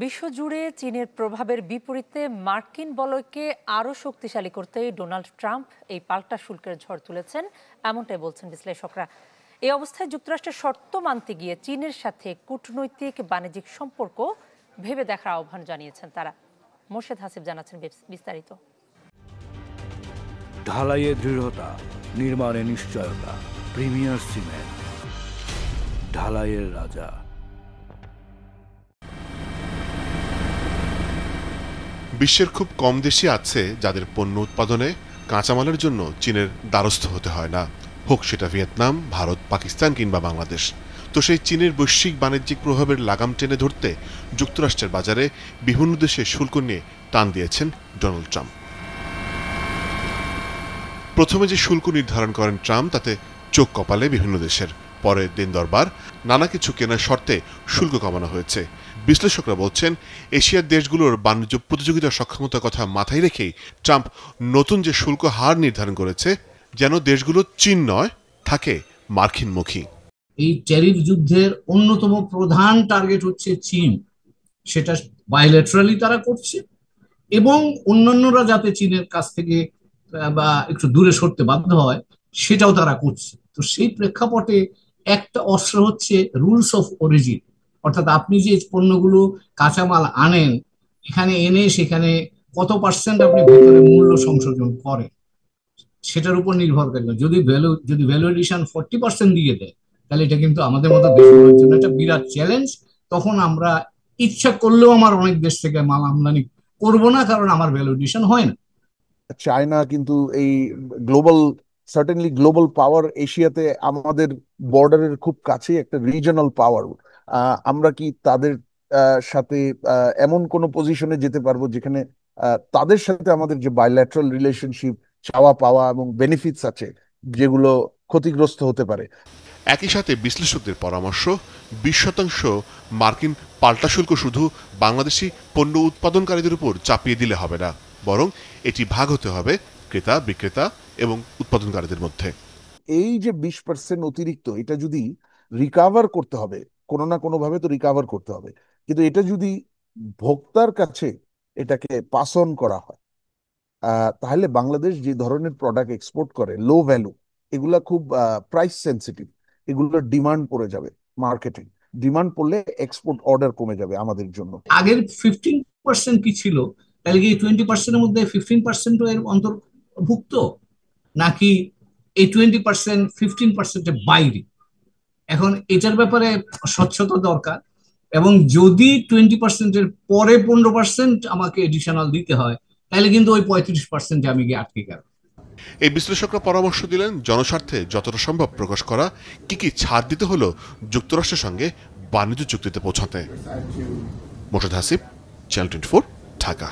বিশ্বজুড়ে চীনের প্রভাবের বিপরীতে মার্কিন বলয়কে আরও শক্তিশালী করতে ডোনাল্ড ট্রাম্প এই পাল্টা শুল্কের ঝড় তুলেছেন, এমনটাই বলছেন বিশ্লেষকরা। এই অবস্থায় যুক্তরাষ্ট্রের শর্ত মানতে গিয়ে চীনের সাথে কূটনৈতিক বাণিজ্যিক সম্পর্ক ভেবে দেখার আহ্বান জানিয়েছেন তারা। মোর্শেদ হাসিব জানাচ্ছেন বিস্তারিত। ঢালাইয়ে দৃঢ়তা, নির্মাণে নিশ্চয়তা, প্রিমিয়ার সিমেন্ট, ঢালাইয়ের রাজা। বিশ্বের খুব কম দেশই আছে যাদের পণ্য উৎপাদনে কাঁচামালের জন্য চীনের দ্বারস্থ হতে হয় না, হোক সেটা ভিয়েতনাম, ভারত, পাকিস্তান কিংবা বাংলাদেশ। তো সেই চীনের বৈশ্বিক বাণিজ্যিক প্রভাবের লাগাম টেনে ধরতে যুক্তরাষ্ট্রের বাজারে বিভিন্ন দেশে শুল্ক নিয়ে টান দিয়েছেন ডোনাল্ড ট্রাম্প। প্রথমে যে শুল্ক নির্ধারণ করেন ট্রাম্প, তাতে চোখ কপালে বিভিন্ন দেশের। পরে দিন দরবার নানা কিছু কেনার শর্তে শুল্ক কমানো হয়েছে। বিশ্লেষকরা বলছেন, এশিয়ার দেশগুলোর বাণিজ্য প্রতিযোগিতার সক্ষমতার কথা মাথায় রেখেই ট্রাম্প নতুন যে শুল্ক হার নির্ধারণ করেছে, যেন দেশগুলো চীন নয়, থাকে মার্কিনমুখী। এই ট্যারিফ যুদ্ধের অন্যতম প্রধান টার্গেট হচ্ছে চীন। সেটা বায়োলেটারালি তারা করছে এবং অন্যান্যরা যাতে চীনের কাছ থেকে বা একটু দূরে সরতে বাধ্য হয় সেটাও তারা করছে। তো সেই প্রেক্ষাপটে একটা অস্ত্র হচ্ছে রুলস অফ অরিজিন, অর্থাৎ আপনি যে পণ্যগুলো কাঁচামাল আনেন, এখানে এনে সেখানে কত পার্সেন্ট আপনি ভেতরে মূল্য সংশোধন করেন সেটার উপর নির্ভর করে। যদি ভ্যালু এডিশন 40% দিয়ে দেয়, তাহলে এটা কিন্তু আমাদের মতো দেশগুলোর জন্য একটা বিরাট চ্যালেঞ্জ। তখন আমরা ইচ্ছা করলেও আমার অনেক দেশ থেকে মাল আমদানি করবো না, কারণ আমার ভ্যালু এডিশন হয় না। চায়না কিন্তু এই সার্টেনলি গ্লোবাল পাওয়ার, এশিয়াতে আমাদের বর্ডারের খুব কাছে একটা রিজনাল পাওয়ার। আমরা কি তাদের সাথে এমন কোন পজিশনে যেতে পারবো যেখানে তাদের সাথে আমাদের যে বায়োল্যাটারাল রিলেশনশিপ, চাওয়া পাওয়া এবং বেনিফিটস আছে, যেগুলো ক্ষতিগ্রস্ত হতে পারে। একই সাথে বিশ্লেষকদের পরামর্শ, 20% মার্কিন পাল্টা শুল্ক শুধু বাংলাদেশি পণ্য উৎপাদনকারীদের উপর চাপিয়ে দিলে হবে না, বরং এটি ভাগ হতে হবে ক্রেতা, বিক্রেতা এবং উৎপাদনকারীদের মধ্যে। এই যে 20% অতিরিক্ত, এটা যদি রিকাভার করতে হবে, কোনো না কোনো ভাবে তো রিকাভার করতে হবে, কিন্তু এটা যদি ভোক্তার কাছে এটাকে পাস অন করা হয়, তাহলে বাংলাদেশ যে ধরনের প্রোডাক্ট এক্সপোর্ট করে, লো ভ্যালু, এগুলা খুব প্রাইস সেন্সিটিভ, এগুলোর ডিমান্ড পড়ে যাবে মার্কেটে। ডিমান্ড পড়লে এক্সপোর্ট অর্ডার কমে যাবে আমাদের জন্য। আগের 15% কি ছিল, তাহলে কি 20%-এর মধ্যে 15% এর অন্তর্ভুক্ত, নাকি এই 20% 15%-এর বাইরে? এখন এটার ব্যাপারে স্বচ্ছতা দরকার। এবং যদি 20%-এর পরে 15% আমাকে এডিশনাল দিতে হয়, তাহলে কিন্তু ওই 35%-এ আমি গিয়ে আটকে গেলাম। এই বিশ্লেষকরা পরামর্শ দিলেন, জনস্বার্থে যতটা সম্ভব প্রকাশ করা কি কি ছাড় দিতে হলো যুক্তরাষ্ট্রের সঙ্গে বাণিজ্য চুক্তিতে পৌঁছাতে। মোর্শেদ হাসিব, চ্যানেল 24, ঢাকা।